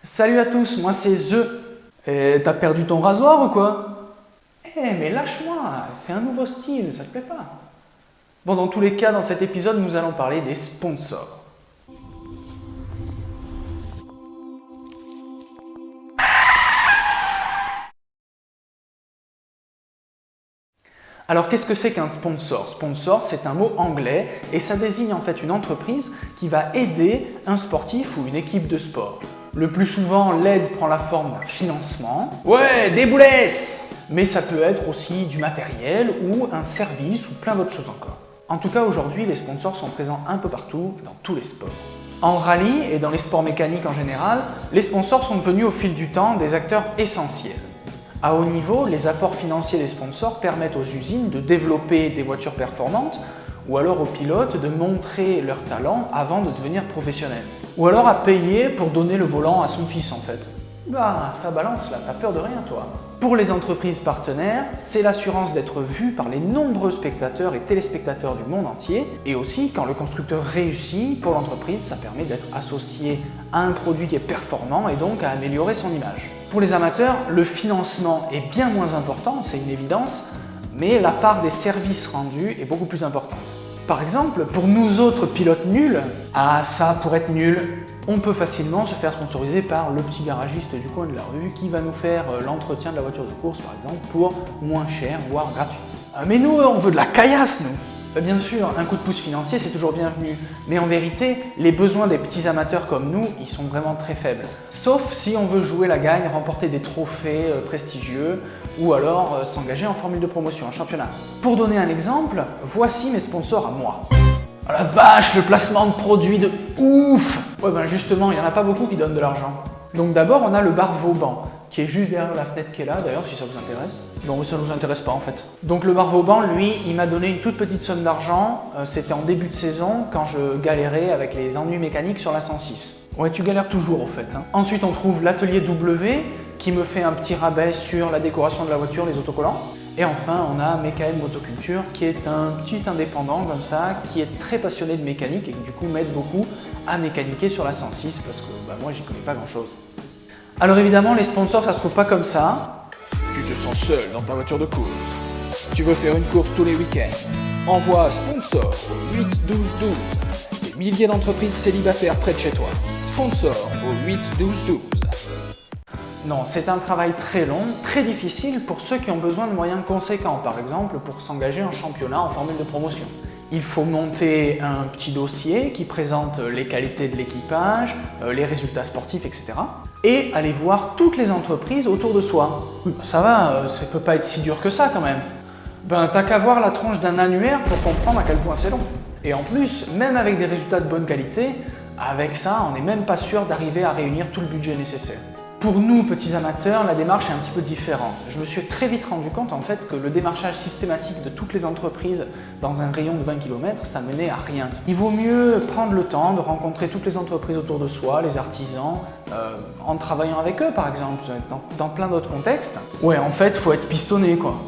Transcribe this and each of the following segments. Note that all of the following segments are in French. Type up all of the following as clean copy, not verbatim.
Salut à tous, moi c'est The. Et t'as perdu ton rasoir ou quoi? Mais lâche-moi, c'est un nouveau style, ça te plaît pas? Bon, dans tous les cas, dans cet épisode, nous allons parler des sponsors. Alors qu'est-ce que c'est qu'un sponsor? Sponsor, c'est un mot anglais et ça désigne en fait une entreprise qui va aider un sportif ou une équipe de sport. Le plus souvent, l'aide prend la forme d'un financement. Ouais, des boules! Mais ça peut être aussi du matériel ou un service ou plein d'autres choses encore. En tout cas, aujourd'hui, les sponsors sont présents un peu partout, dans tous les sports. En rallye et dans les sports mécaniques en général, les sponsors sont devenus au fil du temps des acteurs essentiels. À haut niveau, les apports financiers des sponsors permettent aux usines de développer des voitures performantes ou alors aux pilotes de montrer leur talent avant de devenir professionnels. Ou alors à payer pour donner le volant à son fils en fait. Bah, ça balance là, t'as peur de rien toi. Pour les entreprises partenaires, c'est l'assurance d'être vu par les nombreux spectateurs et téléspectateurs du monde entier. Et aussi, quand le constructeur réussit, pour l'entreprise, ça permet d'être associé à un produit qui est performant et donc à améliorer son image. Pour les amateurs, le financement est bien moins important, c'est une évidence, mais la part des services rendus est beaucoup plus importante. Par exemple, pour nous autres pilotes nuls, ça pour être nul, on peut facilement se faire sponsoriser par le petit garagiste du coin de la rue qui va nous faire l'entretien de la voiture de course par exemple pour moins cher, voire gratuit. Mais nous, on veut de la caillasse nous! Bien sûr, un coup de pouce financier c'est toujours bienvenu, mais en vérité, les besoins des petits amateurs comme nous, ils sont vraiment très faibles. Sauf si on veut jouer la gagne, remporter des trophées prestigieux, ou alors s'engager en formule de promotion, en championnat. Pour donner un exemple, voici mes sponsors à moi. Oh la vache, le placement de produits de ouf! Ouais ben justement, il n'y en a pas beaucoup qui donnent de l'argent. Donc d'abord, on a le bar Vauban, qui est juste derrière la fenêtre qui est là d'ailleurs, si ça vous intéresse. Non, ça ne nous intéresse pas en fait. Donc le bar Vauban, lui, il m'a donné une toute petite somme d'argent. C'était en début de saison, quand je galérais avec les ennuis mécaniques sur la 106. Ouais, tu galères toujours au fait. Ensuite, on trouve l'atelier W, qui me fait un petit rabais sur la décoration de la voiture, les autocollants. Et enfin, on a Mécaën Motoculture, qui est un petit indépendant comme ça, qui est très passionné de mécanique et qui du coup m'aide beaucoup à mécaniquer sur la 106 parce que moi, j'y connais pas grand-chose. Alors évidemment, les sponsors, ça se trouve pas comme ça. Tu te sens seul dans ta voiture de course. Tu veux faire une course tous les week-ends. Envoie sponsor au 8 12 12. Des milliers d'entreprises célibataires près de chez toi. Sponsor au 8 12 12. Non, c'est un travail très long, très difficile pour ceux qui ont besoin de moyens conséquents, par exemple pour s'engager en championnat en formule de promotion. Il faut monter un petit dossier qui présente les qualités de l'équipage, les résultats sportifs, etc. Et aller voir toutes les entreprises autour de soi. Ça va, ça peut pas être si dur que ça quand même. T'as qu'à voir la tronche d'un annuaire pour comprendre à quel point c'est long. Et en plus, même avec des résultats de bonne qualité, avec ça, on n'est même pas sûr d'arriver à réunir tout le budget nécessaire. Pour nous, petits amateurs, la démarche est un petit peu différente. Je me suis très vite rendu compte en fait que le démarchage systématique de toutes les entreprises dans un rayon de 20 km, ça menait à rien. Il vaut mieux prendre le temps de rencontrer toutes les entreprises autour de soi, les artisans, en travaillant avec eux par exemple, dans plein d'autres contextes. Ouais, en fait, faut être pistonné quoi.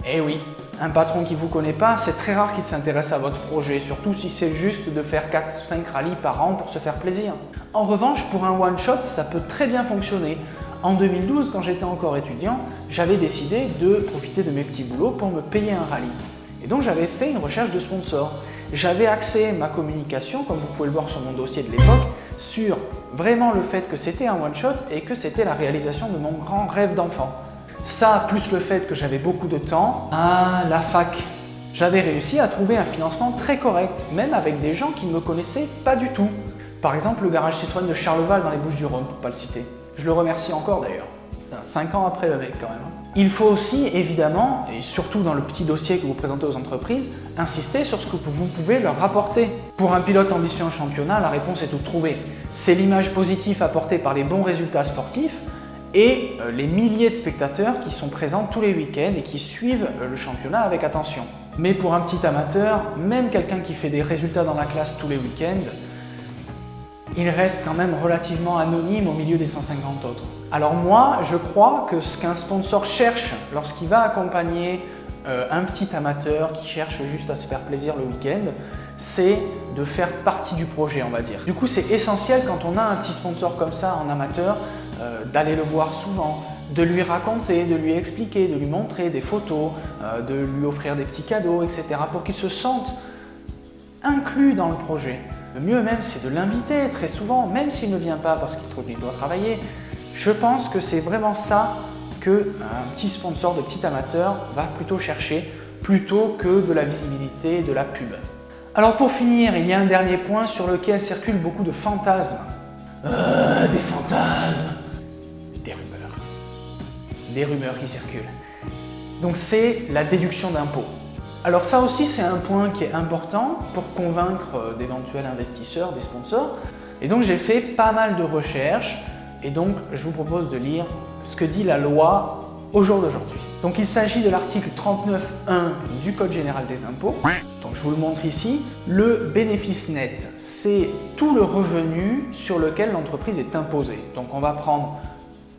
Eh oui, un patron qui vous connaît pas, c'est très rare qu'il s'intéresse à votre projet, surtout si c'est juste de faire 4-5 rallyes par an pour se faire plaisir. En revanche, pour un one-shot, ça peut très bien fonctionner. En 2012, quand j'étais encore étudiant, j'avais décidé de profiter de mes petits boulots pour me payer un rallye. Et donc j'avais fait une recherche de sponsors. J'avais axé ma communication, comme vous pouvez le voir sur mon dossier de l'époque, sur vraiment le fait que c'était un one-shot et que c'était la réalisation de mon grand rêve d'enfant. Ça, plus le fait que j'avais beaucoup de temps, la fac. J'avais réussi à trouver un financement très correct, même avec des gens qui ne me connaissaient pas du tout. Par exemple, le garage Citroën de Charleval dans les Bouches-du-Rhône, pour ne pas le citer. Je le remercie encore d'ailleurs. 5 ans après le mec quand même. Il faut aussi, évidemment, et surtout dans le petit dossier que vous présentez aux entreprises, insister sur ce que vous pouvez leur rapporter. Pour un pilote ambitieux en championnat, la réponse est toute trouvée. C'est l'image positive apportée par les bons résultats sportifs et les milliers de spectateurs qui sont présents tous les week-ends et qui suivent le championnat avec attention. Mais pour un petit amateur, même quelqu'un qui fait des résultats dans la classe tous les week-ends, il reste quand même relativement anonyme au milieu des 150 autres. Alors moi, je crois que ce qu'un sponsor cherche lorsqu'il va accompagner un petit amateur qui cherche juste à se faire plaisir le week-end, c'est de faire partie du projet, on va dire. Du coup, c'est essentiel quand on a un petit sponsor comme ça en amateur, d'aller le voir souvent, de lui raconter, de lui expliquer, de lui montrer des photos, de lui offrir des petits cadeaux, etc. pour qu'il se sente inclus dans le projet. Le mieux même, c'est de l'inviter très souvent, même s'il ne vient pas parce qu'il doit travailler. Je pense que c'est vraiment ça qu'un petit sponsor de petit amateur va plutôt chercher, plutôt que de la visibilité, de la pub. Alors pour finir, il y a un dernier point sur lequel circulent beaucoup de fantasmes. Des fantasmes, des rumeurs qui circulent. Donc c'est la déduction d'impôt. Alors ça aussi c'est un point qui est important pour convaincre d'éventuels investisseurs, des sponsors. Et donc j'ai fait pas mal de recherches et donc je vous propose de lire ce que dit la loi au jour d'aujourd'hui. Donc il s'agit de l'article 39.1 du Code général des impôts. Donc je vous le montre ici. Le bénéfice net, c'est tout le revenu sur lequel l'entreprise est imposée. Donc on va prendre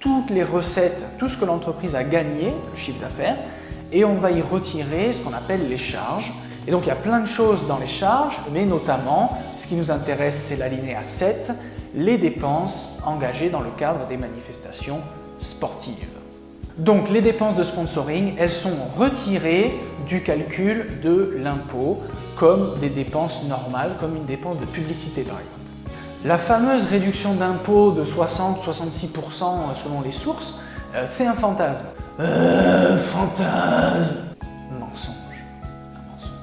toutes les recettes, tout ce que l'entreprise a gagné, le chiffre d'affaires, et on va y retirer ce qu'on appelle les charges. Et donc il y a plein de choses dans les charges, mais notamment, ce qui nous intéresse, c'est l'alinéa 7, les dépenses engagées dans le cadre des manifestations sportives. Donc les dépenses de sponsoring, elles sont retirées du calcul de l'impôt comme des dépenses normales, comme une dépense de publicité par exemple. La fameuse réduction d'impôt de 60-66% selon les sources, c'est un fantasme. Fantasme. Mensonge. Un mensonge.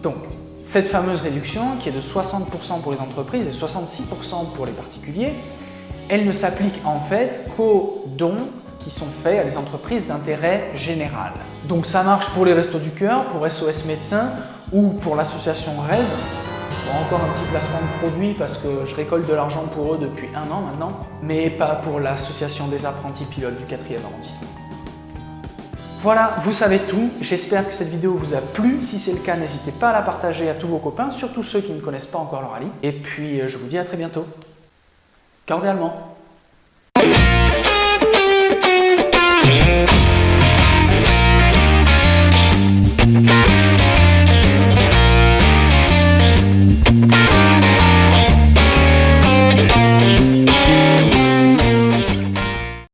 Donc, cette fameuse réduction, qui est de 60% pour les entreprises et 66% pour les particuliers, elle ne s'applique en fait qu'aux dons qui sont faits à des entreprises d'intérêt général. Donc ça marche pour les Restos du Cœur, pour SOS Médecins ou pour l'association Rêve. Encore un petit placement de produit parce que je récolte de l'argent pour eux depuis 1 an maintenant, mais pas pour l'association des apprentis pilotes du 4e arrondissement. Voilà, vous savez tout. J'espère que cette vidéo vous a plu. Si c'est le cas, n'hésitez pas à la partager à tous vos copains, surtout ceux qui ne connaissent pas encore le rallye. Et puis, je vous dis à très bientôt. Cordialement.